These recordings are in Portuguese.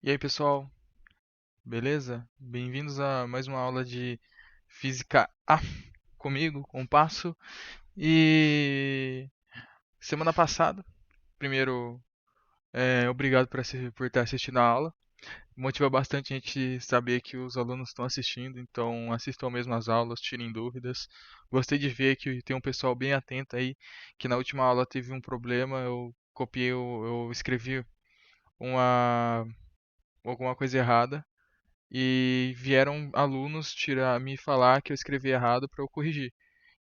E aí, pessoal, beleza? Bem-vindos a mais uma aula de Física A comigo, com o Passo. E semana passada, primeiro, obrigado por ter assistido a aula. Motiva bastante a gente saber que os alunos estão assistindo, então assistam mesmo as aulas, tirem dúvidas. Gostei de ver que tem um pessoal bem atento aí, que na última aula teve um problema, eu escrevi uma, alguma coisa errada. E vieram alunos me falar que eu escrevi errado para eu corrigir.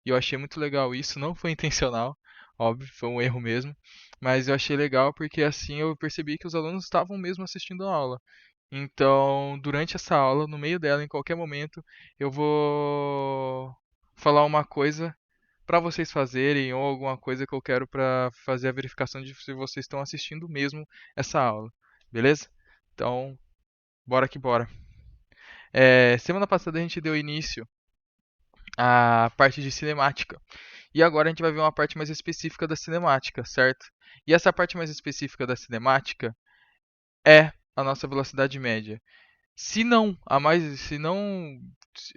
E eu achei muito legal isso, não foi intencional, óbvio, foi um erro mesmo, mas eu achei legal porque assim eu percebi que os alunos estavam mesmo assistindo a aula. Então, durante essa aula, no meio dela, em qualquer momento, eu vou falar uma coisa para vocês fazerem ou alguma coisa que eu quero para fazer a verificação de se vocês estão assistindo mesmo essa aula. Beleza? Então, bora que bora. Semana passada a gente deu início à parte de cinemática. E agora a gente vai ver uma parte mais específica da cinemática, certo? E essa parte mais específica da cinemática é a nossa velocidade média. Se não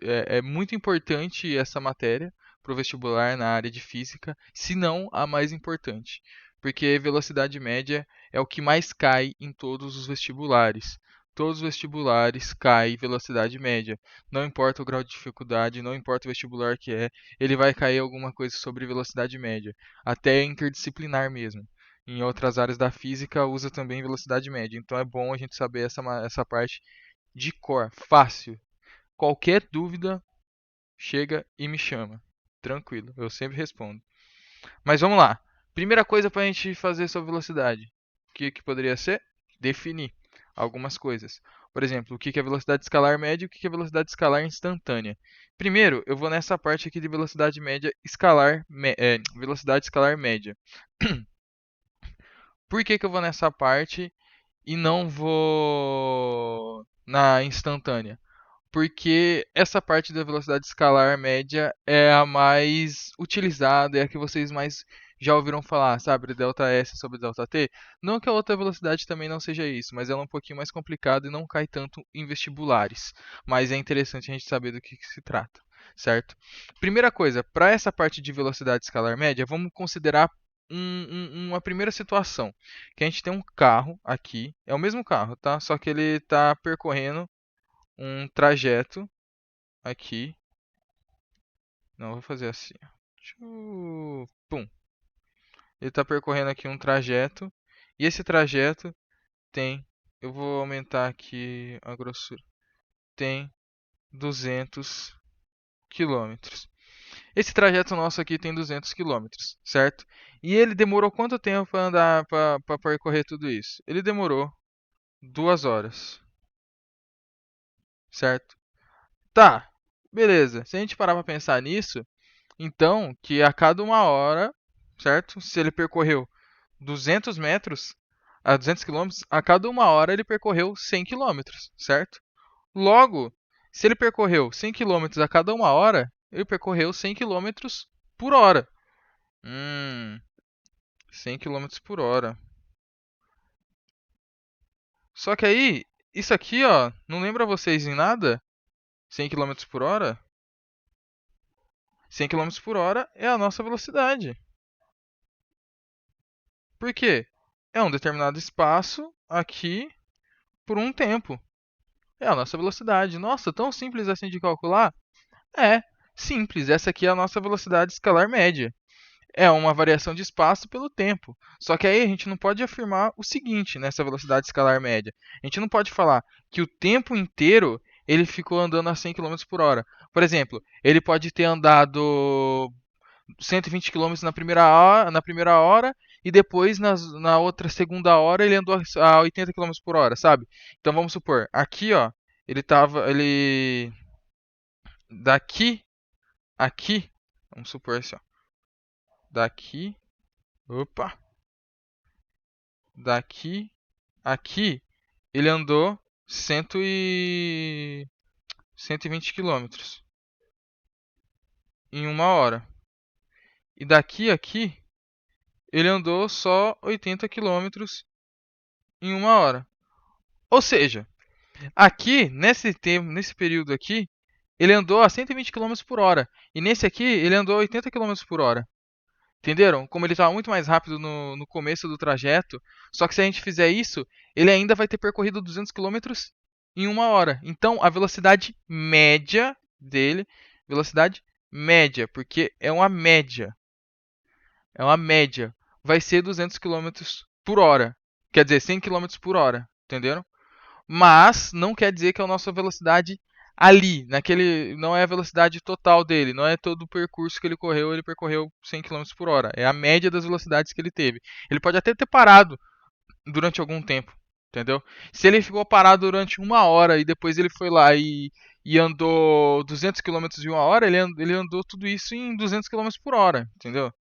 é muito importante essa matéria para o vestibular na área de física, se não a mais importante, porque velocidade média é o que mais cai em todos os vestibulares. Todos os vestibulares cai velocidade média. Não importa o grau de dificuldade, não importa o vestibular que é, ele vai cair alguma coisa sobre velocidade média, até interdisciplinar mesmo. Em outras áreas da física usa também velocidade média, então é bom a gente saber essa parte de cor, fácil. Qualquer dúvida, chega e me chama. Tranquilo, eu sempre respondo. Mas vamos lá. Primeira coisa para a gente fazer sobre velocidade. O que poderia ser? Definir algumas coisas. Por exemplo, o que é velocidade escalar média e o que é velocidade escalar instantânea. Primeiro, eu vou nessa parte aqui de velocidade média escalar, velocidade escalar média. Por que eu vou nessa parte e não vou na instantânea? Porque essa parte da velocidade escalar média é a mais utilizada, é a que vocês mais já ouviram falar, sabe? Delta S sobre delta T. Não que a outra velocidade também não seja isso, mas ela é um pouquinho mais complicada e não cai tanto em vestibulares. Mas é interessante a gente saber do que se trata, certo? Primeira coisa, para essa parte de velocidade escalar média, vamos considerar uma primeira situação. Que a gente tem um carro aqui, é o mesmo carro, tá? Só que ele está percorrendo um trajeto aqui. Não, vou fazer assim. Pum. Ele está percorrendo aqui um trajeto. E esse trajeto tem. Eu vou aumentar aqui a grossura. Tem 200 quilômetros. Esse trajeto nosso aqui tem 200 quilômetros, certo? E ele demorou quanto tempo para andar, para percorrer tudo isso? Ele demorou 2 horas, certo? Tá, beleza. Se a gente parar para pensar nisso, então, que a cada 1 hora, certo? Se ele percorreu 200 metros, a 200 quilômetros, a cada 1 hora ele percorreu 100 quilômetros, certo? Logo, se ele percorreu 100 quilômetros a cada 1 hora, ele percorreu 100 quilômetros por hora. Hum, 100 quilômetros por hora. Só que aí, isso aqui, ó, não lembra vocês em nada? 100 quilômetros por hora? 100 quilômetros por hora é a nossa velocidade. Por quê? É um determinado espaço aqui por um tempo. É a nossa velocidade. Nossa, tão simples assim de calcular? É, simples. Essa aqui é a nossa velocidade escalar média. É uma variação de espaço pelo tempo. Só que aí a gente não pode afirmar o seguinte nessa velocidade escalar média. A gente não pode falar que o tempo inteiro ele ficou andando a 100 km por hora. Por exemplo, ele pode ter andado 120 quilômetros na primeira hora e depois na outra segunda hora ele andou a 80 quilômetros por hora, sabe? Então vamos supor, aqui ó, ele daqui aqui, vamos supor assim, ó, daqui, opa, daqui aqui ele andou 120 quilômetros em 1 hora. E daqui aqui ele andou só 80 quilômetros em 1 hora. Ou seja, aqui, nesse tempo, nesse período aqui, ele andou a 120 km por hora. E nesse aqui, ele andou a 80 km por hora. Entenderam? Como ele estava muito mais rápido no começo do trajeto. Só que se a gente fizer isso, ele ainda vai ter percorrido 200 km em uma hora. Então, a velocidade média dele, velocidade média, porque é uma média, vai ser 200 km por hora. Quer dizer, 100 km por hora. Entenderam? Mas não quer dizer que é a nossa velocidade ali, naquele, não é a velocidade total dele, não é todo o percurso que ele percorreu 100 km por hora, é a média das velocidades que ele teve. Ele pode até ter parado durante algum tempo, entendeu? Se ele ficou parado durante uma hora e depois ele foi lá e andou 200 km em uma hora, ele andou tudo isso em 200 km por hora, entendeu?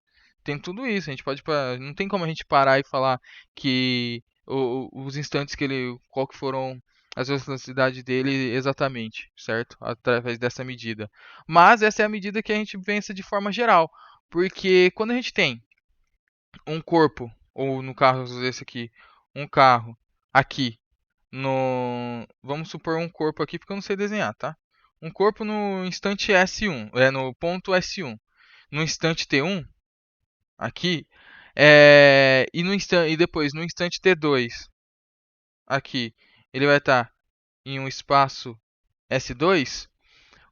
Tem tudo isso, a gente pode, não tem como a gente parar e falar que os instantes que ele, qual que foram as velocidades dele exatamente, certo? Através dessa medida. Mas essa é a medida que a gente pensa de forma geral, porque quando a gente tem um corpo, ou no caso desse aqui, um carro aqui no, vamos supor um corpo aqui porque eu não sei desenhar, tá? Um corpo no instante S1, no ponto S1, no instante T1 aqui, e depois no instante T2 aqui, ele vai estar em um espaço S2.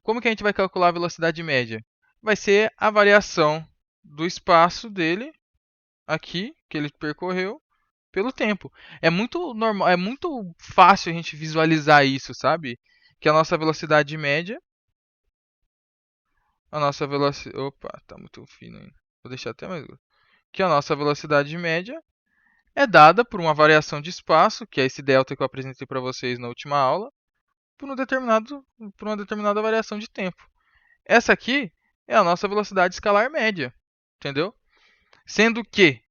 Como que a gente vai calcular a velocidade média? Vai ser a variação do espaço dele aqui que ele percorreu pelo tempo. É muito normal, é muito fácil a gente visualizar isso, sabe? Que a nossa velocidade média, a nossa velocidade, opa, tá muito fino ainda. Vou deixar até mais grosso. Que a nossa velocidade média é dada por uma variação de espaço, que é esse delta que eu apresentei para vocês na última aula, por uma determinada variação de tempo. Essa aqui é a nossa velocidade escalar média, entendeu? Sendo que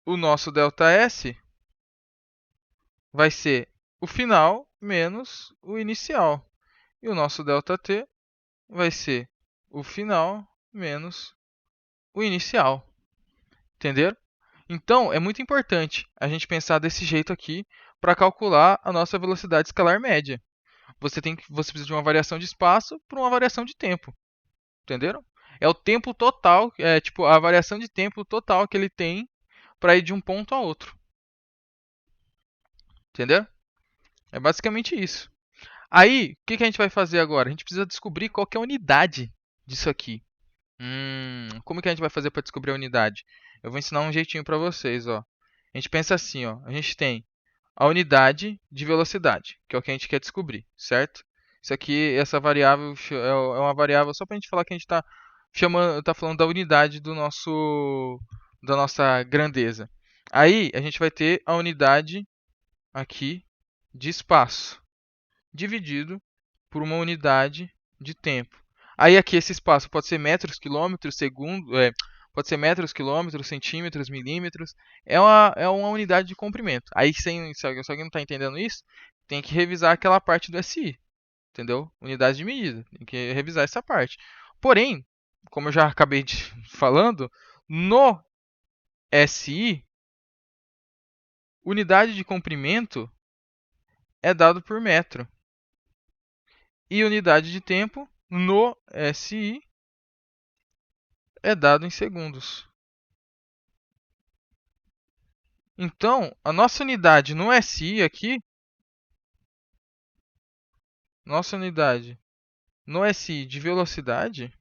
o nosso ΔS vai ser o final menos o inicial. E o nosso ΔT vai ser o final menos o inicial. Entenderam? Então, é muito importante a gente pensar desse jeito aqui para calcular a nossa velocidade escalar média. Você precisa de uma variação de espaço por uma variação de tempo. Entenderam? É o tempo total, é tipo a variação de tempo total que ele tem para ir de um ponto a outro. Entendeu? É basicamente isso. Aí, o que a gente vai fazer agora? A gente precisa descobrir qual que é a unidade disso aqui. Como que a gente vai fazer para descobrir a unidade? Eu vou ensinar um jeitinho para vocês, ó. A gente pensa assim, ó. A gente tem a unidade de velocidade, que é o que a gente quer descobrir, certo? Isso aqui, essa variável é uma variável só para a gente falar que a gente está falando da unidade da nossa grandeza. Aí a gente vai ter a unidade aqui de espaço dividido por uma unidade de tempo. Aí aqui esse espaço pode ser metros, quilômetros, segundo, pode ser metros, quilômetros, centímetros, milímetros. É uma unidade de comprimento. Aí se alguém não está entendendo isso, tem que revisar aquela parte do SI, entendeu? Unidade de medida. Tem que revisar essa parte. Porém, como eu já acabei falando, no SI, unidade de comprimento é dado por metro. E unidade de tempo no SI é dado em segundos. Então, a nossa unidade no SI aqui, nossa unidade no SI de velocidade,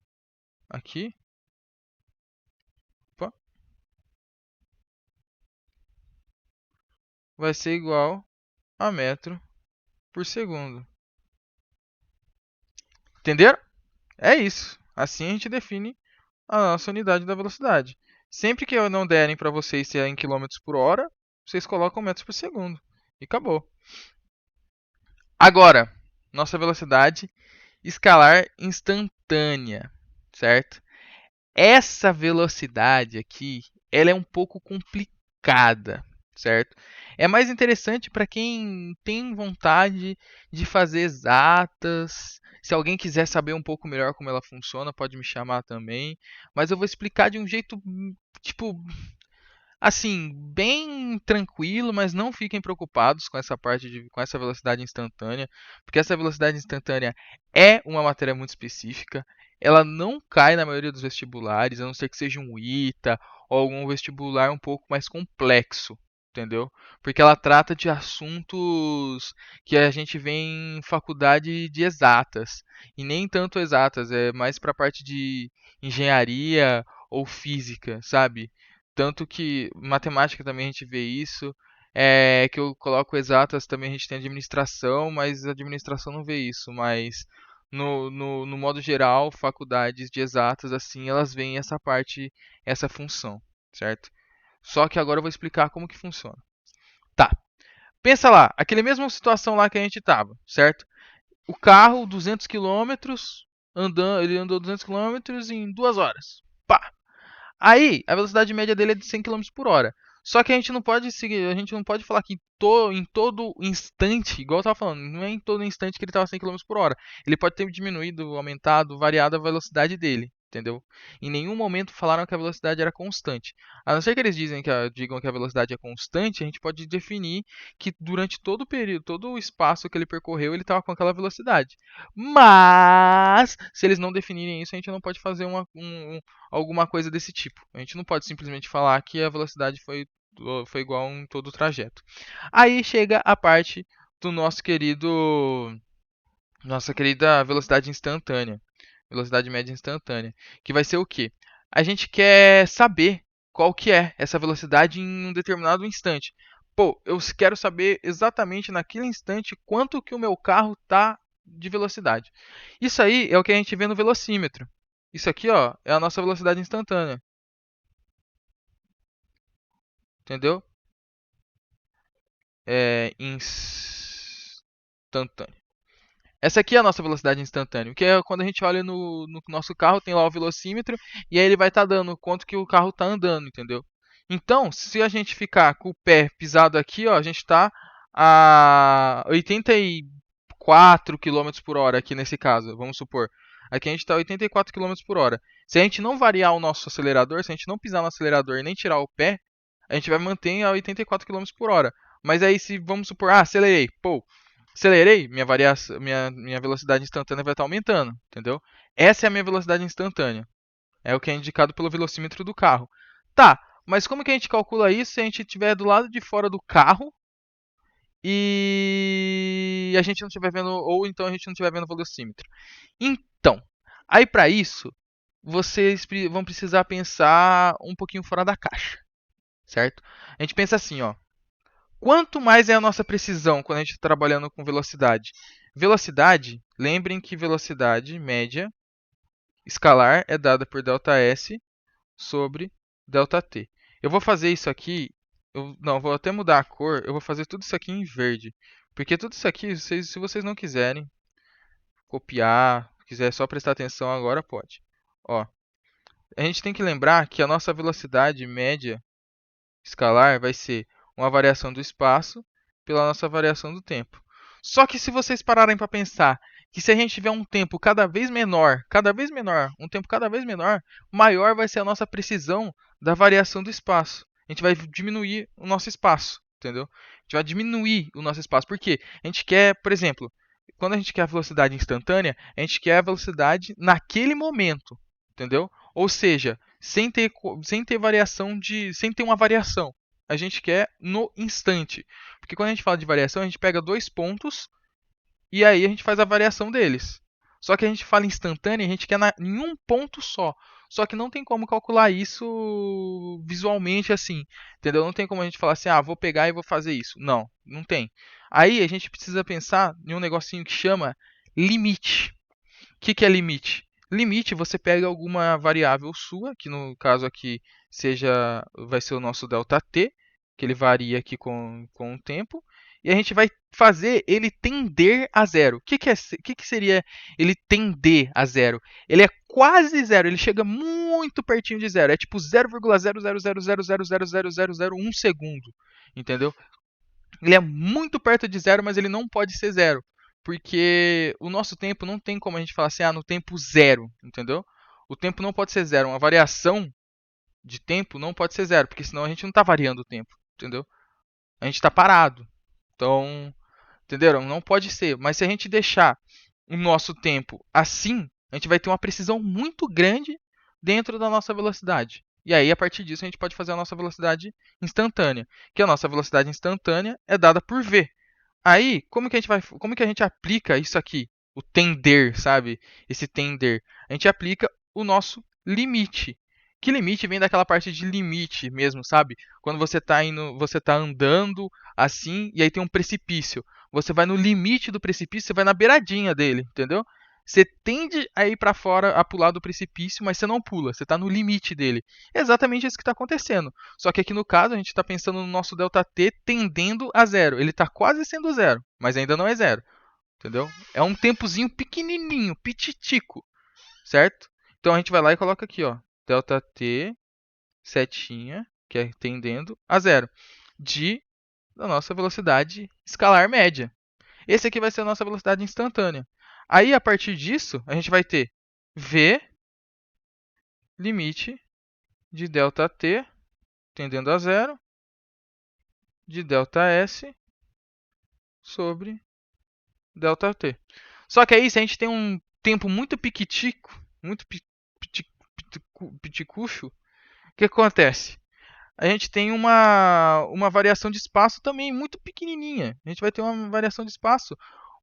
aqui, opa, vai ser igual a metro por segundo. Entenderam? É isso. Assim a gente define a nossa unidade da velocidade. Sempre que eu não derem para vocês se é em quilômetros por hora, vocês colocam metros por segundo. E acabou. Agora, nossa velocidade escalar instantânea, certo? Essa velocidade aqui, ela é um pouco complicada, certo? É mais interessante para quem tem vontade de fazer exatas. Se alguém quiser saber um pouco melhor como ela funciona, pode me chamar também. Mas eu vou explicar de um jeito, tipo, assim, bem tranquilo, mas não fiquem preocupados com essa com essa velocidade instantânea, porque essa velocidade instantânea é uma matéria muito específica. Ela não cai na maioria dos vestibulares, a não ser que seja um ITA ou algum vestibular um pouco mais complexo, entendeu? Porque ela trata de assuntos que a gente vê em faculdade de exatas, e nem tanto exatas, é mais para a parte de engenharia ou física, sabe? Tanto que matemática também a gente vê isso. É, que eu coloco exatas também a gente tem administração, mas a administração não vê isso. Mas no modo geral, faculdades de exatas, assim, elas veem essa parte, essa função, certo? Só que agora eu vou explicar como que funciona. Tá, pensa lá, aquele mesma situação lá que a gente tava, certo? O carro, 200 quilômetros, andando, ele andou 200 quilômetros em 2 horas. Pá! Aí, a velocidade média dele é de 100 km por hora. Só que a gente não pode seguir, a gente não pode falar que em todo instante, igual eu estava falando, não é em todo instante que ele estava 100 km por hora. Ele pode ter diminuído, aumentado, variado a velocidade dele, entendeu? Em nenhum momento falaram que a velocidade era constante. A não ser que eles digam que a velocidade é constante, a gente pode definir que durante todo o período, todo o espaço que ele percorreu, ele estava com aquela velocidade. Mas, se eles não definirem isso, a gente não pode fazer alguma coisa desse tipo. A gente não pode simplesmente falar que a velocidade foi igual em todo o trajeto. Aí chega a parte do nossa querida velocidade instantânea, velocidade média instantânea, que vai ser o quê? A gente quer saber qual que é essa velocidade em um determinado instante. Pô, eu quero saber exatamente naquele instante quanto que o meu carro está de velocidade. Isso aí é o que a gente vê no velocímetro. Isso aqui, ó, é a nossa velocidade instantânea, entendeu? É instantânea. Essa aqui é a nossa velocidade instantânea, que é quando a gente olha no nosso carro, tem lá o velocímetro, e aí ele vai estar dando quanto que o carro está andando, entendeu? Então, se a gente ficar com o pé pisado aqui, ó, a gente está a 84 km por hora aqui nesse caso, vamos supor. Aqui a gente está a 84 km por hora. Se a gente não variar o nosso acelerador, se a gente não pisar no acelerador e nem tirar o pé, a gente vai manter a 84 km por hora. Mas aí se vamos supor, acelerei, pô, acelerei, minha velocidade instantânea vai estar aumentando, entendeu? Essa é a minha velocidade instantânea. É o que é indicado pelo velocímetro do carro. Tá, mas como que a gente calcula isso se a gente estiver do lado de fora do carro e a gente não estiver vendo, ou então a gente não estiver vendo o velocímetro? Então, aí para isso, vocês vão precisar pensar um pouquinho fora da caixa, certo? A gente pensa assim, ó. Quanto mais é a nossa precisão quando a gente está trabalhando com velocidade? Velocidade, lembrem que velocidade média escalar é dada por ΔS sobre ΔT. Eu vou fazer isso aqui, não, vou até mudar a cor, eu vou fazer tudo isso aqui em verde. Porque tudo isso aqui, se vocês não quiserem copiar, quiser só prestar atenção agora, pode. Ó, a gente tem que lembrar que a nossa velocidade média escalar vai ser uma variação do espaço pela nossa variação do tempo. Só que se vocês pararem para pensar que se a gente tiver um tempo cada vez menor, um tempo cada vez menor, maior vai ser a nossa precisão da variação do espaço. A gente vai diminuir o nosso espaço, entendeu? A gente vai diminuir o nosso espaço. Por quê? A gente quer, por exemplo, quando a gente quer a velocidade instantânea, a gente quer a velocidade naquele momento, entendeu? Ou seja, sem ter variação sem ter uma variação. A gente quer no instante. Porque quando a gente fala de variação, a gente pega dois pontos e aí a gente faz a variação deles. Só que a gente fala instantânea, a gente quer em um ponto só. Só que não tem como calcular isso visualmente assim, entendeu? Não tem como a gente falar assim, ah, vou pegar e vou fazer isso. Não, não tem. Aí a gente precisa pensar em um negocinho que chama limite. O que é limite? Limite, você pega alguma variável sua, que no caso aqui vai ser o nosso ΔT, que ele varia aqui com o tempo, e a gente vai fazer ele tender a zero. O que seria ele tender a zero? Ele é quase zero, ele chega muito pertinho de zero, é tipo 0,00000000001 segundo, entendeu? Ele é muito perto de zero, mas ele não pode ser zero. Porque o nosso tempo não tem como a gente falar assim, ah, no tempo zero, entendeu? O tempo não pode ser zero. Uma variação de tempo não pode ser zero, porque senão a gente não está variando o tempo, entendeu? A gente está parado. Então, entenderam? Não pode ser. Mas se a gente deixar o nosso tempo assim, a gente vai ter uma precisão muito grande dentro da nossa velocidade. E aí, a partir disso, a gente pode fazer a nossa velocidade instantânea. Que a nossa velocidade instantânea é dada por v. Aí, como que a gente aplica isso aqui? O tender, sabe? Esse tender. A gente aplica o nosso limite. Que limite vem daquela parte de limite mesmo, sabe? Quando você tá andando assim e aí tem um precipício. Você vai no limite do precipício, você vai na beiradinha dele, entendeu? Você tende a ir para fora, a pular do precipício, mas você não pula, você está no limite dele. É exatamente isso que está acontecendo. Só que aqui no caso a gente está pensando no nosso ΔT tendendo a zero. Ele está quase sendo zero, mas ainda não é zero. Entendeu? É um tempozinho pequenininho, pititico, certo? Então a gente vai lá e coloca aqui, ó, ΔT, setinha, que é tendendo a zero, da nossa velocidade escalar média. Esse aqui vai ser a nossa velocidade instantânea. Aí, a partir disso, a gente vai ter v limite de ΔT tendendo a zero de ΔS sobre ΔT. Só que aí, se a gente tem um tempo muito piquitico, muito piticucho, o que acontece? A gente tem uma variação de espaço também muito pequenininha. A gente vai ter uma variação de espaço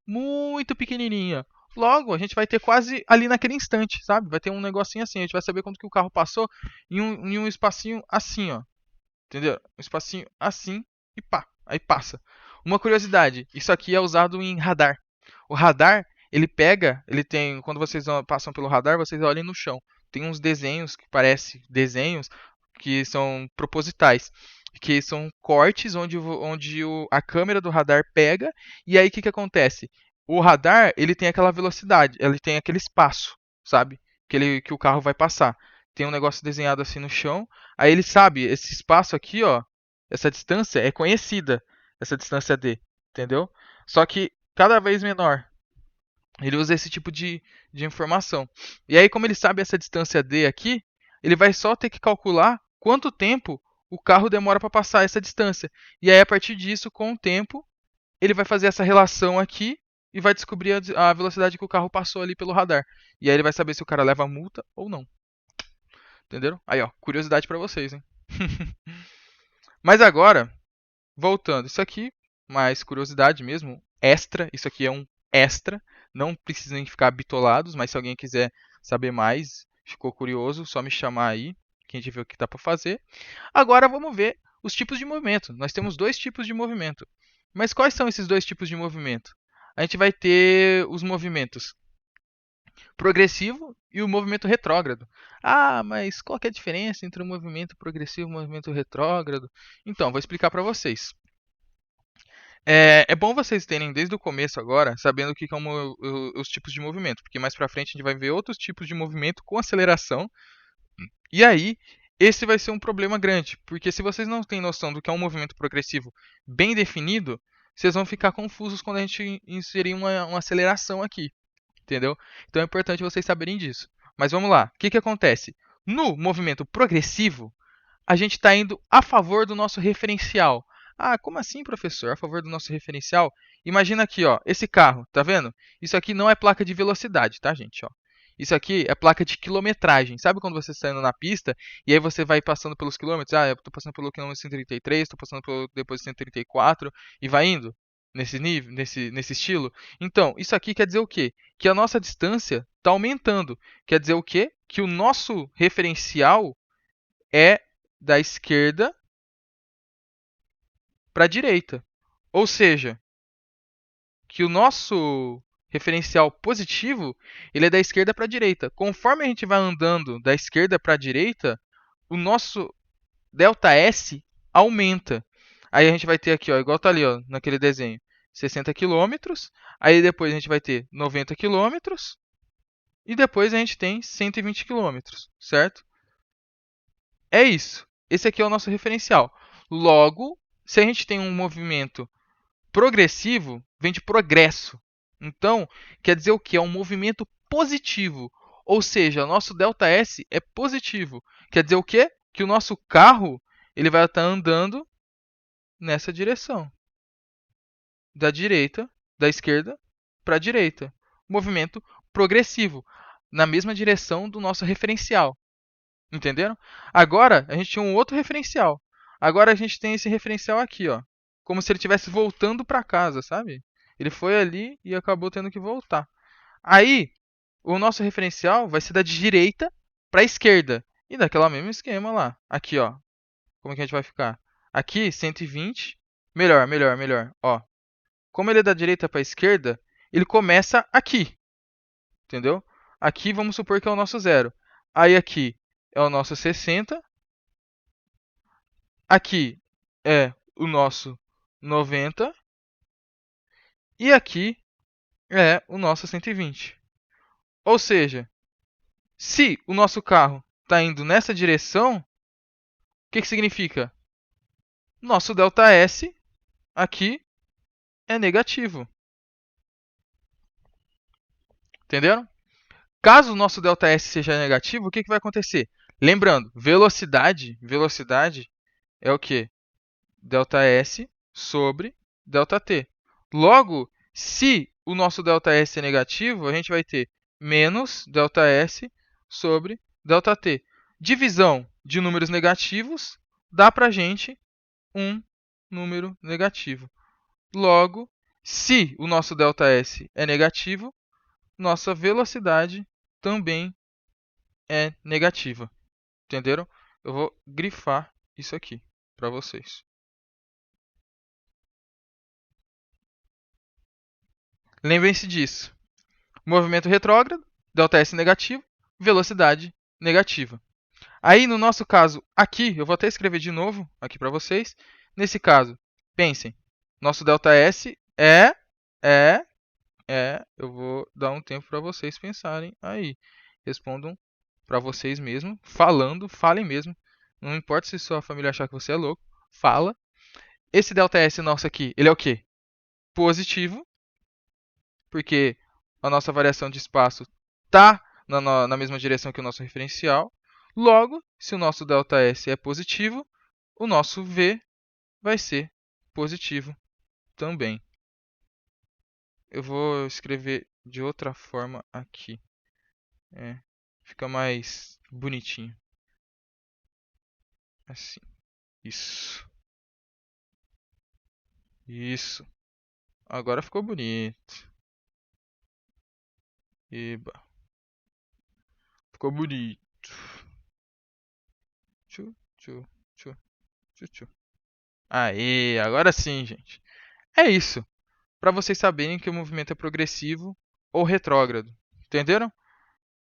muito pequenininha. Logo, a gente vai ter quase ali naquele instante, sabe? Vai ter um negocinho assim, a gente vai saber quanto que o carro passou em um espacinho assim, ó. Entendeu? Um espacinho assim e pá, aí passa. Uma curiosidade, isso aqui é usado em radar. O radar, ele pega, ele tem, quando vocês passam pelo radar, vocês olhem no chão. Tem uns desenhos que parecem desenhos que são propositais, que são cortes onde a câmera do radar pega, e aí o que, que acontece? O radar, ele tem aquela velocidade, ele tem aquele espaço, sabe? Que o carro vai passar. Tem um negócio desenhado assim no chão, aí ele sabe, esse espaço aqui, ó, essa distância é conhecida, essa distância d, entendeu? Só que cada vez menor. Ele usa esse tipo de informação. E aí, como ele sabe essa distância d aqui, ele vai só ter que calcular quanto tempo o carro demora para passar essa distância. E aí, a partir disso, com o tempo, ele vai fazer essa relação aqui e vai descobrir a velocidade que o carro passou ali pelo radar. E aí ele vai saber se o cara leva multa ou não. Entenderam? Aí, ó, curiosidade para vocês, hein? Mas agora, voltando, isso aqui, mais curiosidade mesmo, extra, isso aqui é um extra, não precisam ficar bitolados, mas se alguém quiser saber mais, ficou curioso, só me chamar aí, que a gente vê o que dá para fazer. Agora vamos ver os tipos de movimento. Nós temos dois tipos de movimento. Mas quais são esses dois tipos de movimento? A gente vai ter os movimentos progressivo e o movimento retrógrado. Ah, mas qual que é a diferença entre o movimento progressivo e o movimento retrógrado? Então, vou explicar para vocês. É bom vocês terem desde o começo agora, sabendo o que são os tipos de movimento, porque mais para frente a gente vai ver outros tipos de movimento com aceleração. E aí, esse vai ser um problema grande, porque se vocês não têm noção do que é um movimento progressivo bem definido, vocês vão ficar confusos quando a gente inserir uma aceleração aqui. Entendeu? Então é importante vocês saberem disso. Mas vamos lá. O que, que acontece? No movimento progressivo, a gente está indo a favor do nosso referencial. Ah, como assim, professor? A favor do nosso referencial? Imagina aqui, ó, esse carro, tá vendo? Isso aqui não é placa de velocidade, tá, gente? Ó. Isso aqui é placa de quilometragem. Sabe quando você está indo na pista e aí você vai passando pelos quilômetros? Ah, eu estou passando pelo quilômetro 133, estou passando pelo depois 134 e vai indo nesse nível, nesse estilo. Então, isso aqui quer dizer o quê? Que a nossa distância está aumentando. Quer dizer o quê? Que o nosso referencial é da esquerda para a direita. Ou seja, que o nosso referencial positivo ele é da esquerda para a direita. Conforme a gente vai andando da esquerda para a direita, o nosso ΔS aumenta. Aí a gente vai ter aqui, ó, igual tá ali, ó, naquele desenho, 60 quilômetros. Aí depois a gente vai ter 90 quilômetros. E depois a gente tem 120 quilômetros, certo? É isso. Esse aqui é o nosso referencial. Logo, se a gente tem um movimento progressivo, vem de progresso. Então, quer dizer o que? É um movimento positivo. Ou seja, nosso ΔS é positivo. Quer dizer o quê? que o nosso carro ele vai estar andando nessa direção, da esquerda para a direita. Movimento progressivo, na mesma direção do nosso referencial. Entenderam? Agora a gente tinha um outro referencial. Agora a gente tem esse referencial aqui, ó, como se ele estivesse voltando para casa, sabe? Ele foi ali e acabou tendo que voltar. Aí, o nosso referencial vai ser da direita para a esquerda. E daquela mesmo esquema lá. Aqui, ó. Como é que a gente vai ficar? Aqui, 120. Melhor, melhor, melhor. Ó. Como ele é da direita para a esquerda, ele começa aqui. Entendeu? Aqui vamos supor que é o nosso zero. Aí aqui é o nosso 60. Aqui é o nosso 90. E aqui é o nosso 120. Ou seja, se o nosso carro está indo nessa direção, o que significa? Nosso ΔS aqui é negativo. Entenderam? Caso o nosso ΔS seja negativo, o que vai acontecer? Lembrando, velocidade é o que? ΔS sobre ΔT. Logo, se o nosso ΔS é negativo, a gente vai ter menos ΔS sobre ΔT. Divisão de números negativos dá para a gente um número negativo. Logo, se o nosso ΔS é negativo, nossa velocidade também é negativa. Entenderam? Eu vou grifar isso aqui para vocês. Lembrem-se disso. Movimento retrógrado, ΔS negativo, velocidade negativa. Aí, no nosso caso, aqui, eu vou até escrever de novo aqui para vocês. Nesse caso, pensem, nosso ΔS eu vou dar um tempo para vocês pensarem aí. Respondam para vocês mesmos, falem mesmo. Não importa se sua família achar que você é louco, fala. Esse ΔS nosso aqui, ele é o quê? Positivo, porque a nossa variação de espaço está na mesma direção que o nosso referencial. Logo, se o nosso ΔS é positivo, o nosso V vai ser positivo também. Eu vou escrever de outra forma aqui. Fica mais bonitinho. Assim. Isso. Isso. Agora ficou bonito. Eba. Ficou bonito. Tchu, tchu, tchu, tchu, tchu. Aí, agora sim, gente. É isso. Para vocês saberem que o movimento é progressivo ou retrógrado. Entenderam?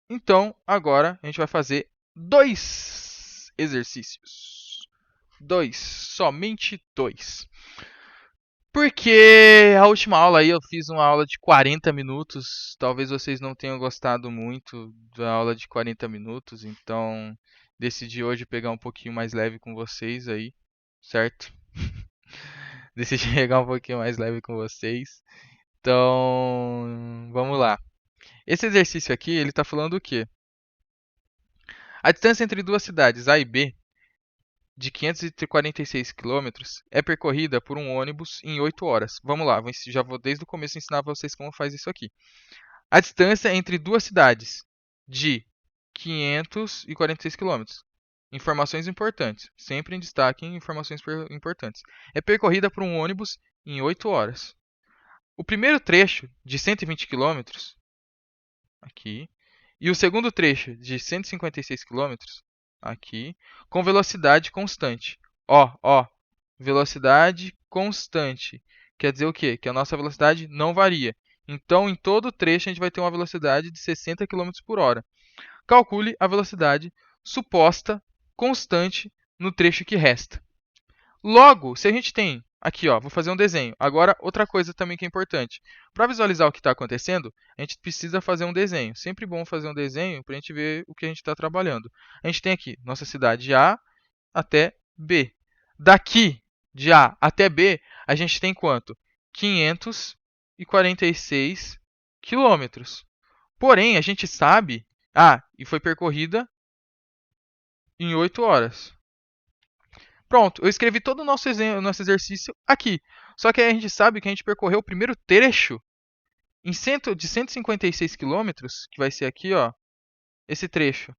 Então, agora a gente vai fazer 2 exercícios. 2, somente 2. Porque a última aula aí eu fiz uma aula de 40 minutos. Talvez vocês não tenham gostado muito da aula de 40 minutos. Então, decidi hoje pegar um pouquinho mais leve com vocês aí, certo? Decidi pegar um pouquinho mais leve com vocês. Então, vamos lá. Esse exercício aqui, ele está falando o quê? A distância entre duas cidades, A e B, de 546 quilômetros, é percorrida por um ônibus em 8 horas. Vamos lá, já vou desde o começo ensinar vocês como faz isso aqui. A distância entre duas cidades, de 546 quilômetros. Informações importantes. Sempre em destaque em informações importantes. É percorrida por um ônibus em 8 horas. O primeiro trecho, de 120 quilômetros, aqui, e o segundo trecho, de 156 quilômetros, aqui, com velocidade constante. Ó, velocidade constante. Quer dizer o quê? Que a nossa velocidade não varia. Então, em todo o trecho, a gente vai ter uma velocidade de 60 km por hora. Calcule a velocidade suposta constante no trecho que resta. Logo, se a gente tem aqui, ó, vou fazer um desenho. Agora, outra coisa também que é importante. Para visualizar o que está acontecendo, a gente precisa fazer um desenho. Sempre bom fazer um desenho para a gente ver o que a gente está trabalhando. A gente tem aqui nossa cidade de A até B. Daqui, de A até B, a gente tem quanto? 546 quilômetros. Porém, a gente sabe... Ah, e foi percorrida em 8 horas. Pronto, eu escrevi todo o nosso exercício aqui. Só que aí a gente sabe que a gente percorreu o primeiro trecho de 156 quilômetros, que vai ser aqui, ó, esse trecho.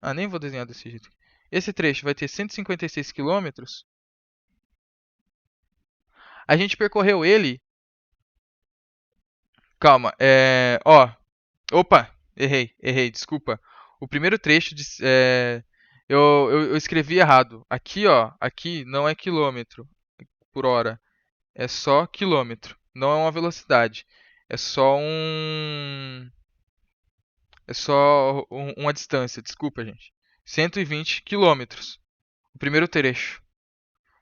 Ah, nem vou desenhar desse jeito. Esse trecho vai ter 156 quilômetros. A gente percorreu ele. Calma, ó. Opa, errei, desculpa. O primeiro trecho eu escrevi errado. Aqui, ó, aqui não é quilômetro por hora, é só quilômetro. Não é uma velocidade. É só um, uma distância. Desculpa, gente. 120 quilômetros. O primeiro trecho.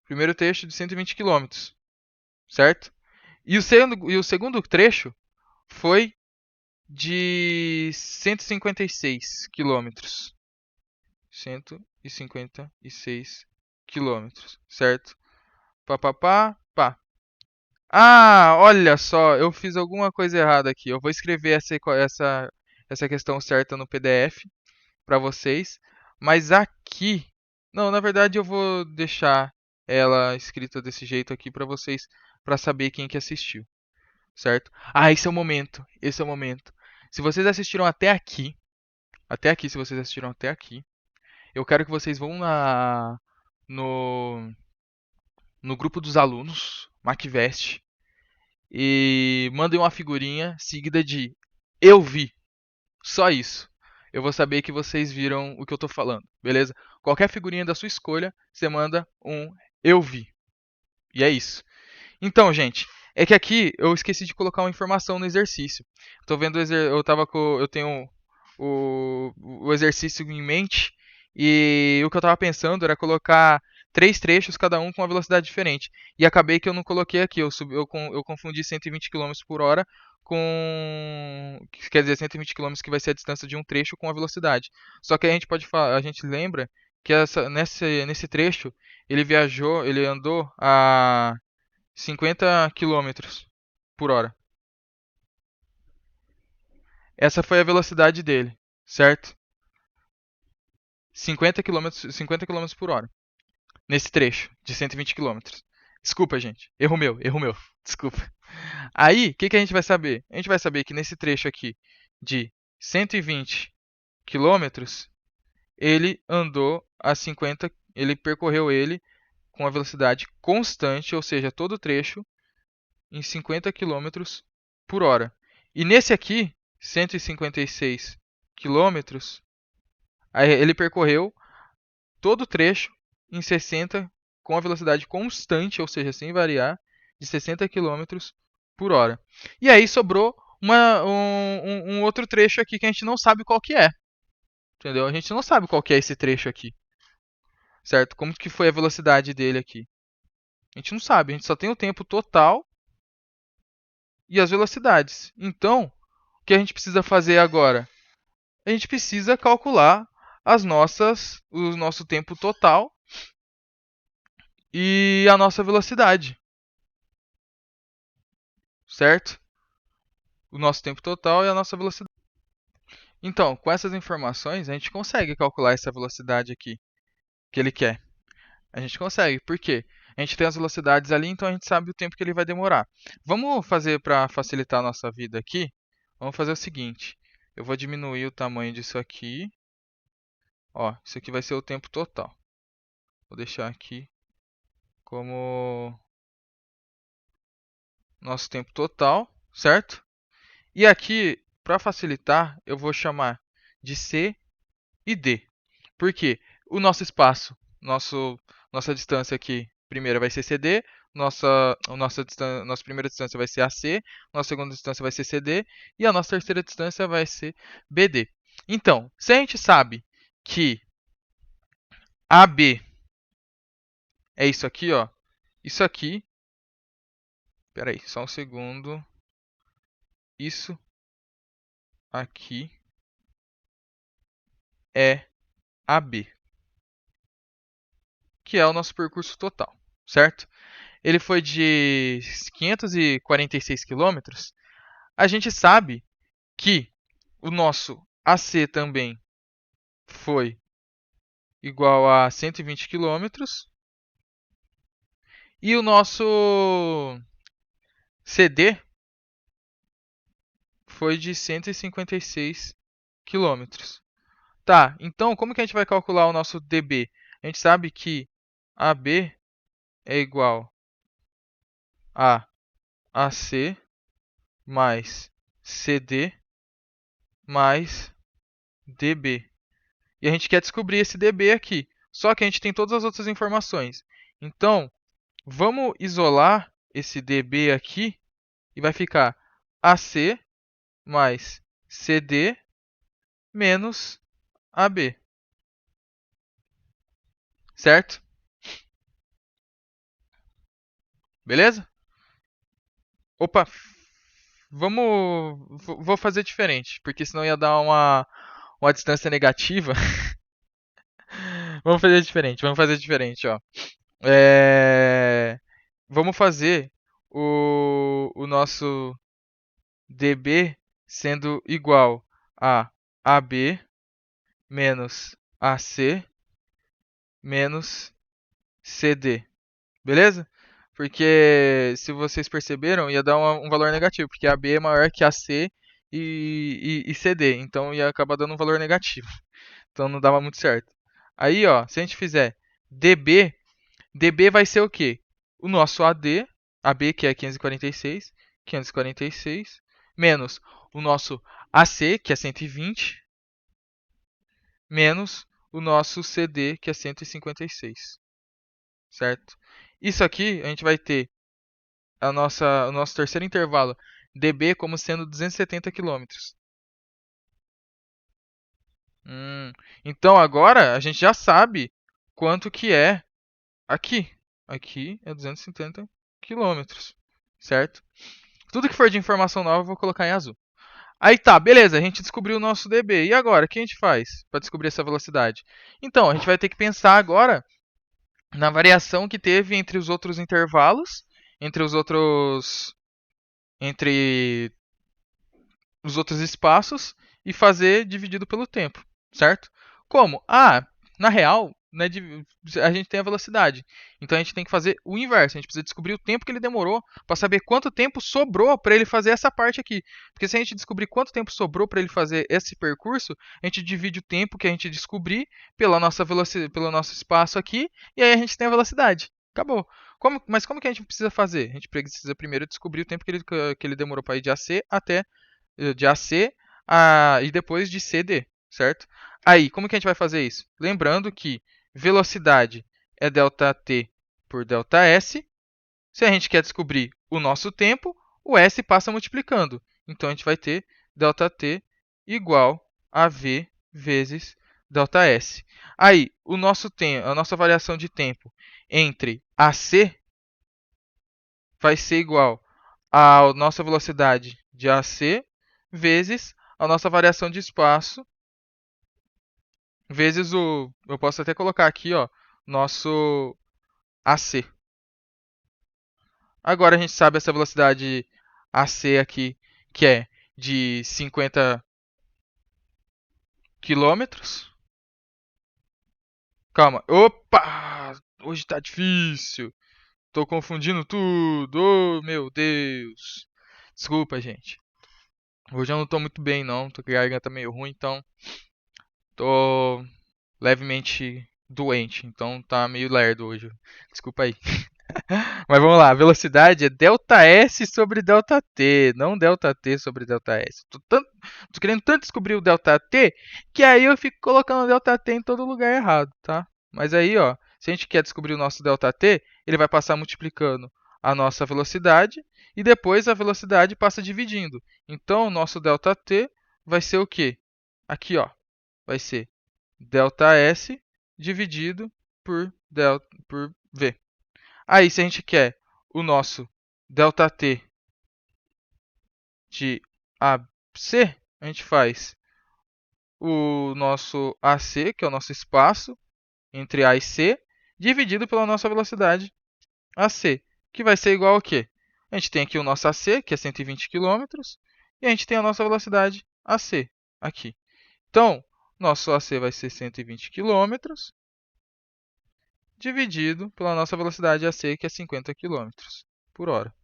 Primeiro trecho de 120 quilômetros, certo? E o segundo trecho foi de 156 quilômetros. 156 quilômetros, certo? Pá, pá, pá, pá. Ah, olha só, eu fiz alguma coisa errada aqui. Eu vou escrever essa questão certa no PDF para vocês, mas aqui, não, na verdade eu vou deixar ela escrita desse jeito aqui para vocês, para saber quem que assistiu, certo? Ah, esse é o momento, esse é o momento. Se vocês assistiram até aqui, se vocês assistiram até aqui, eu quero que vocês vão no, no grupo dos alunos, MacVest, e mandem uma figurinha seguida de eu vi. Só isso. Eu vou saber que vocês viram o que eu tô falando, beleza? Qualquer figurinha da sua escolha, você manda um eu vi. E é isso. Então, gente, é que aqui eu esqueci de colocar uma informação no exercício. Tô vendo eu tenho o exercício em mente e o que eu estava pensando era colocar 3 trechos, cada um com uma velocidade diferente. E acabei que eu não coloquei aqui, eu confundi 120 km por hora com. Quer dizer, 120 km que vai ser a distância de um trecho com a velocidade. Só que aí a gente lembra que nesse trecho ele andou a 50 quilômetros por hora. Essa foi a velocidade dele, certo? 50 quilômetros por hora. Nesse trecho de 120 quilômetros. Desculpa, gente. Erro meu. Desculpa. Aí, o que, que a gente vai saber? A gente vai saber que nesse trecho aqui de 120 quilômetros, ele andou a 50, ele percorreu ele com a velocidade constante, ou seja, todo o trecho em 50 quilômetros por hora. E nesse aqui, 156 quilômetros, ele percorreu todo o trecho em 60 com a velocidade constante, ou seja, sem variar, de 60 quilômetros por hora. E aí sobrou um outro trecho aqui que a gente não sabe qual que é. Entendeu? A gente não sabe qual que é esse trecho aqui. Certo? Como que foi a velocidade dele aqui? A gente não sabe, a gente só tem o tempo total e as velocidades. Então, o que a gente precisa fazer agora? A gente precisa calcular o nosso tempo total e a nossa velocidade, certo? O nosso tempo total e a nossa velocidade. Então, com essas informações, a gente consegue calcular essa velocidade aqui que ele quer. A gente consegue, por quê? A gente tem as velocidades ali, então a gente sabe o tempo que ele vai demorar. Vamos fazer para facilitar a nossa vida aqui? Vamos fazer o seguinte: eu vou diminuir o tamanho disso aqui. Ó, isso aqui vai ser o tempo total. Vou deixar aqui como nosso tempo total, certo? E aqui, para facilitar, eu vou chamar de C e D. Por quê? O nosso espaço, nossa distância aqui, primeira vai ser CD, nossa primeira distância vai ser AC, nossa segunda distância vai ser CD e a nossa terceira distância vai ser BD. Então, se a gente sabe que AB é isso aqui, ó, isso aqui, peraí, só um segundo, isso aqui é AB, que é o nosso percurso total, certo? Ele foi de 546 quilômetros. A gente sabe que o nosso AC também foi igual a 120 quilômetros. E o nosso CD foi de 156 quilômetros. Tá, então como que a gente vai calcular o nosso DB? A gente sabe que AB é igual a AC mais CD mais DB. E a gente quer descobrir esse DB aqui. Só que a gente tem todas as outras informações. Então, vamos isolar esse DB aqui e vai ficar AC mais CD menos AB. Certo? Beleza? Opa, vou fazer diferente, porque senão ia dar uma distância negativa. Vamos fazer diferente, ó. É, Vamos fazer o nosso DB sendo igual a AB menos AC menos CD. Beleza? Porque se vocês perceberam, ia dar um valor negativo, porque AB é maior que AC e CD, então ia acabar dando um valor negativo. Então não dava muito certo. Aí, ó, se a gente fizer DB vai ser o quê? O nosso AB que é 546, menos o nosso AC, que é 120, menos o nosso CD, que é 156, certo? Isso aqui a gente vai ter o nosso terceiro intervalo, dB, como sendo 270 quilômetros. Então agora a gente já sabe quanto que é aqui. Aqui é 270 quilômetros, certo? Tudo que for de informação nova eu vou colocar em azul. Aí tá, beleza, a gente descobriu o nosso dB. E agora, o que a gente faz para descobrir essa velocidade? Então, a gente vai ter que pensar agora na variação que teve entre os outros intervalos, entre os outros espaços e fazer dividido pelo tempo, certo? Como? Na real, né, a gente tem a velocidade. Então a gente tem que fazer o inverso. A gente precisa descobrir o tempo que ele demorou para saber quanto tempo sobrou para ele fazer essa parte aqui. Porque se a gente descobrir quanto tempo sobrou para ele fazer esse percurso, a gente divide o tempo que a gente descobrir pela nossa velocidade, pelo nosso espaço aqui, e aí a gente tem a velocidade. Acabou. Mas como que a gente precisa fazer? A gente precisa primeiro descobrir o tempo que ele demorou para ir de AC até de AC e depois de CD, certo? Aí, como que a gente vai fazer isso? Lembrando que velocidade é ΔT por ΔS. Se a gente quer descobrir o nosso tempo, o S passa multiplicando. Então a gente vai ter ΔT igual a V vezes ΔS. Aí, a nossa variação de tempo entre AC vai ser igual à nossa velocidade de AC vezes a nossa variação de espaço, vezes eu posso até colocar aqui, ó, nosso AC. Agora a gente sabe essa velocidade AC aqui, que é de 50 quilômetros. Calma. Opa! Hoje tá difícil. Tô confundindo tudo. Oh, meu Deus. Desculpa, gente. Hoje eu não tô muito bem, não. Tô com a garganta meio ruim, então tô levemente doente, então tá meio lerdo hoje. Desculpa aí. Mas vamos lá, a velocidade é ΔS sobre ΔT, não ΔT sobre ΔS. Tô querendo tanto descobrir o ΔT que aí eu fico colocando o ΔT em todo lugar errado, tá? Mas aí, ó, se a gente quer descobrir o nosso ΔT, ele vai passar multiplicando a nossa velocidade e depois a velocidade passa dividindo. Então, o nosso ΔT vai ser o quê? Aqui, ó, vai ser ΔS dividido por V. Aí, se a gente quer o nosso ΔT de AC, a gente faz o nosso AC, que é o nosso espaço entre A e C, dividido pela nossa velocidade AC, que vai ser igual ao quê? A gente tem aqui o nosso AC, que é 120 quilômetros, e a gente tem a nossa velocidade AC aqui. Então, nosso AC vai ser 120 quilômetros dividido pela nossa velocidade AC, que é 50 km por hora.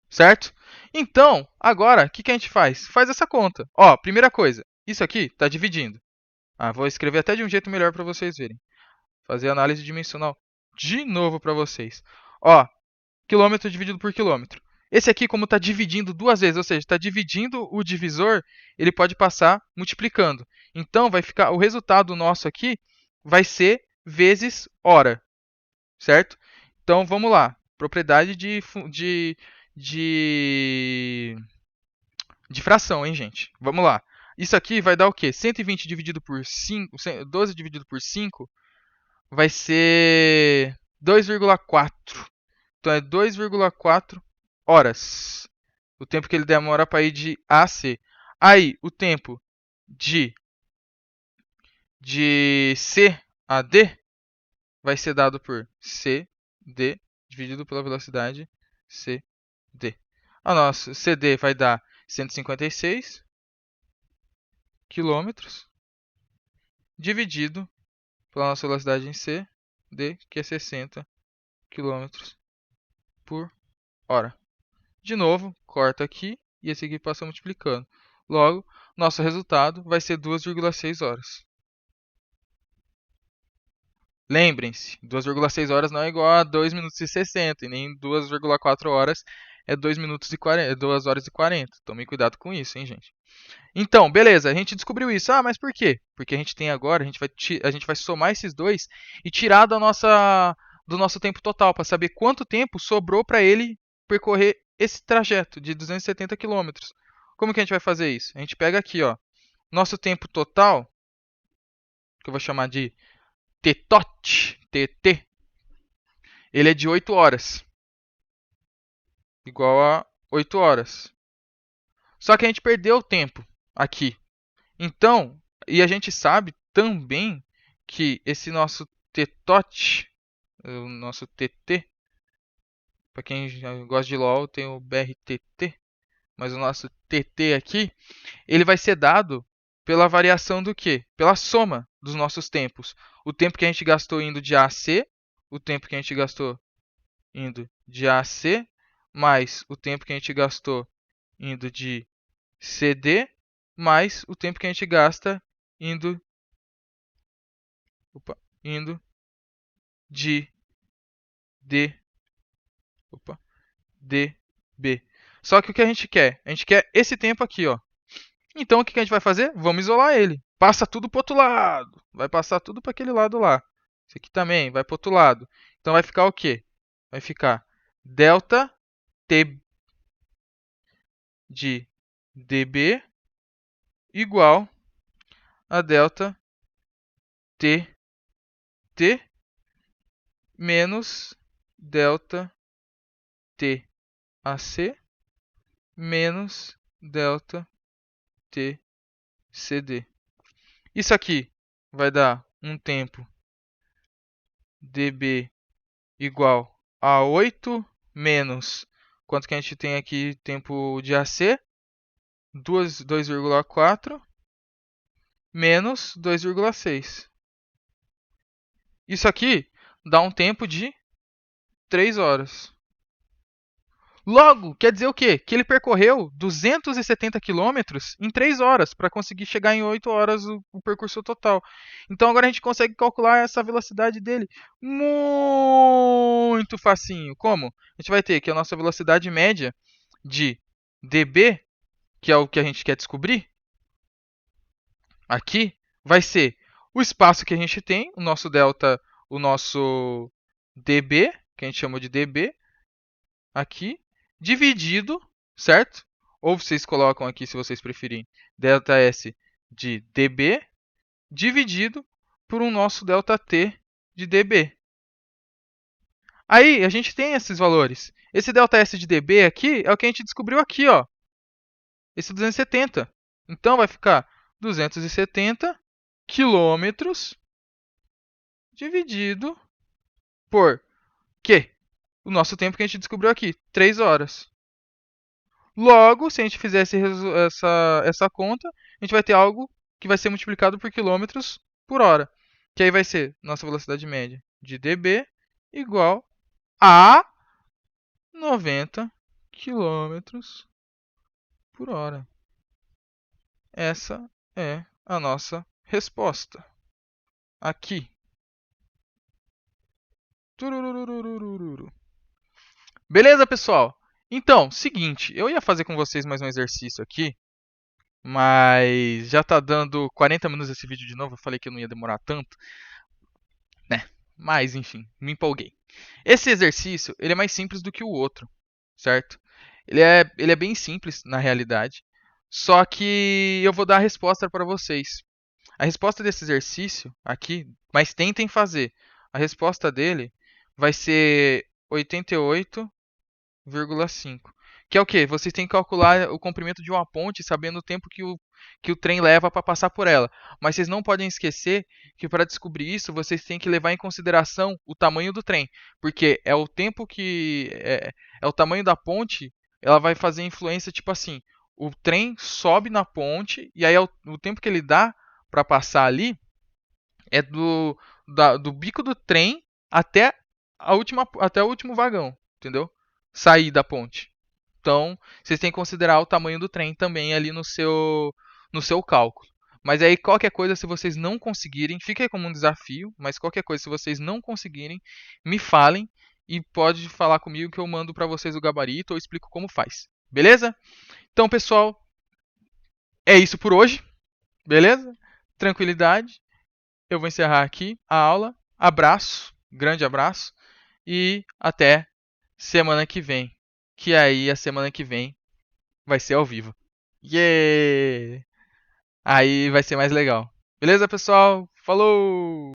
Certo? Então, agora, o que a gente faz? Faz essa conta. Ó, primeira coisa, isso aqui está dividindo. Vou escrever até de um jeito melhor para vocês verem. Fazer análise dimensional de novo para vocês. Ó, quilômetro dividido por quilômetro. Esse aqui, como está dividindo duas vezes, ou seja, está dividindo o divisor, ele pode passar multiplicando. Então, vai ficar o resultado nosso aqui vai ser vezes hora, certo? Então, vamos lá. Propriedade de, de fração, hein, gente? Vamos lá. Isso aqui vai dar o quê? 120 dividido por 5, 12 dividido por 5 vai ser 2,4. Então é 2,4 horas. O tempo que ele demora para ir de A a C. Aí, o tempo de C a D vai ser dado por CD dividido pela velocidade CD. A nossa CD vai dar 156 quilômetros dividido pela nossa velocidade em CD, que é 60 quilômetros por hora. De novo, corta aqui e esse aqui passa multiplicando. Logo, nosso resultado vai ser 2,6 horas. Lembrem-se, 2,6 horas não é igual a 2 minutos e 60, e nem 2,4 horas é 2 minutos e 40, 2 horas e 40. Tomem cuidado com isso, hein, gente? Então, beleza, a gente descobriu isso. Mas por quê? Porque a gente tem agora, a gente vai somar esses dois e tirar do nosso tempo total, para saber quanto tempo sobrou para ele percorrer esse trajeto de 270 quilômetros. Como que a gente vai fazer isso? A gente pega aqui, ó, nosso tempo total, que eu vou chamar de TT, ele é de 8 horas. Igual a 8 horas. Só que a gente perdeu o tempo aqui. Então, e a gente sabe também que esse nosso TTOT, o nosso TT, para quem gosta de LoL, tem o BRTT, mas o nosso TT aqui, ele vai ser dado pela variação do quê? Pela soma dos nossos tempos. O tempo que a gente gastou indo de A a C, o tempo que a gente gastou indo de A a C, mais o tempo que a gente gastou indo de CD, mais o tempo que a gente gasta indo, indo de D, DB. Só que o que a gente quer? A gente quer esse tempo aqui, ó. Então o que a gente vai fazer? Vamos isolar ele. Passa tudo para outro lado. Vai passar tudo para aquele lado lá. Esse aqui também vai para outro lado. Então vai ficar o quê? Vai ficar delta T de dB igual a delta TT menos delta TAC menos delta TCD. Isso aqui vai dar um tempo dB igual a 8 menos quanto que a gente tem aqui tempo de AC? 2,4 menos 2,6. Isso aqui dá um tempo de 3 horas. Logo, quer dizer o quê? Que ele percorreu 270 quilômetros em 3 horas para conseguir chegar em 8 horas o percurso total. Então agora a gente consegue calcular essa velocidade dele muito facinho. Como? A gente vai ter que a nossa velocidade média de dB, que é o que a gente quer descobrir, aqui vai ser o espaço que a gente tem, o nosso delta, o nosso dB, que a gente chama de dB, aqui, dividido, certo? Ou vocês colocam aqui, se vocês preferirem, delta S de dB, dividido por um nosso delta T de dB. Aí, a gente tem esses valores. Esse delta S de dB aqui é o que a gente descobriu aqui, ó. Esse 270. Então, vai ficar 270 quilômetros dividido por quê? O nosso tempo que a gente descobriu aqui, 3 horas. Logo, se a gente fizer essa conta, a gente vai ter algo que vai ser multiplicado por quilômetros por hora. Que aí vai ser nossa velocidade média de dB igual a 90 quilômetros por hora. Essa é a nossa resposta. Aqui. Tururururururu. Beleza, pessoal? Então, seguinte, eu ia fazer com vocês mais um exercício aqui, mas já tá dando 40 minutos esse vídeo de novo. Eu falei que eu não ia demorar tanto, né? Mas, enfim, me empolguei. Esse exercício, ele é mais simples do que o outro, certo? Ele é bem simples, na realidade. Só que eu vou dar a resposta para vocês. A resposta desse exercício aqui, mas tentem fazer. A resposta dele vai ser 88,5. Que é o quê? Vocês têm que calcular o comprimento de uma ponte sabendo o tempo que o trem leva para passar por ela. Mas vocês não podem esquecer que para descobrir isso, vocês têm que levar em consideração o tamanho do trem. Porque é o tempo que. É o tamanho da ponte, ela vai fazer influência, tipo assim. O trem sobe na ponte, e aí o tempo que ele dá para passar ali é do bico do trem até até o último vagão, entendeu? Sair da ponte. Então, vocês têm que considerar o tamanho do trem também ali no seu cálculo. Mas aí, qualquer coisa, se vocês não conseguirem, fica aí como um desafio, mas qualquer coisa, se vocês não conseguirem, me falem e pode falar comigo que eu mando para vocês o gabarito ou explico como faz. Beleza? Então, pessoal, é isso por hoje. Beleza? Tranquilidade. Eu vou encerrar aqui a aula. Abraço, grande abraço e até semana que vem. Que aí a semana que vem vai ser ao vivo. Yeah! Aí vai ser mais legal. Beleza, pessoal? Falou!